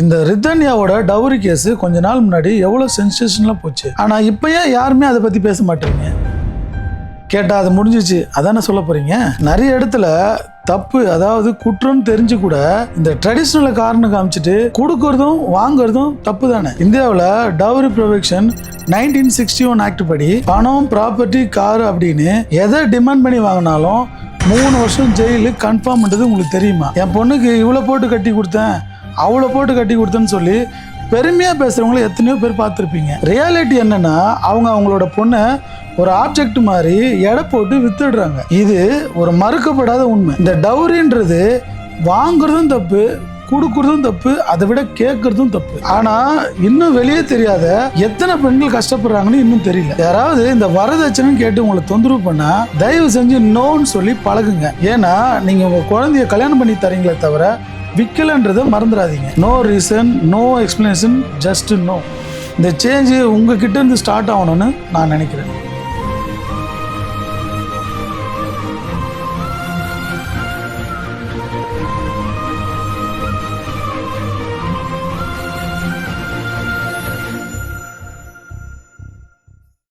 இந்த ரிதன்யாவோட dowry case கொஞ்ச நாள் முன்னாடி எவ்வளவு சென்சேஷனலா போச்சு. ஆனா இப்ப ஏன் யாருமே அதை பத்தி பேச மாட்டீங்க? கேட்டா அது முடிஞ்சிச்சு அதானே சொல்ல போறீங்க. நிறைய இடத்துல தப்பு, அதாவது குற்றம் தெரிஞ்சு கூட இந்த ட்ரெடிஷ்னலை காரணம் காமிச்சிட்டு கொடுக்கறதும் வாங்குறதும் தப்பு தானே. இந்தியாவில் டவுரி ப்ரொவிஷன் 1961 ஆக்ட் படி பணம், ப்ராப்பர்ட்டி, கார் அப்படின்னு எதை டிமாண்ட் பண்ணி வாங்கினாலும் 3 வருஷம் ஜெயிலு கன்ஃபார்ம் பண்ணுறது உங்களுக்கு தெரியுமா? என் பொண்ணுக்கு இவ்வளோ போட்டு கட்டி கொடுத்தேன், அவ்வளோ போட்டு கட்டி கொடுத்தேன்னு சொல்லி பெருமையாக பேசுகிறவங்கள எத்தனையோ பேர் பார்த்துருப்பீங்க. ரியாலிட்டி என்னன்னா அவங்களோட பொண்ணை ஒரு ஆப்ஜெக்ட் மாதிரி எடை போட்டு வித்துடுறாங்க. இது ஒரு மறுக்கப்படாத உண்மை. இந்த டவுரின்றது வாங்குறதும் தப்பு, கொடுக்கறதும் தப்பு, அதை விட கேட்கறதும் தப்பு. ஆனா இன்னும் வெளியே தெரியாத எத்தனை பெண்கள் கஷ்டப்படுறாங்கன்னு இன்னும் தெரியல. யாராவது இந்த வரதட்சணைன்னு கேட்டு உங்களை தொந்தரவு பண்ணா தயவு செஞ்சு நோன்னு சொல்லி பழகுங்க. ஏன்னா நீங்க உங்க குழந்தைய கல்யாணம் பண்ணி தரீங்களே தவிர விற்கலன்றதை மறந்துடாதீங்க. No reason, no explanation, just no. இந்த சேஞ்சு உங்ககிட்ட இருந்து ஸ்டார்ட் ஆகணும்னு நான் நினைக்கிறேன்.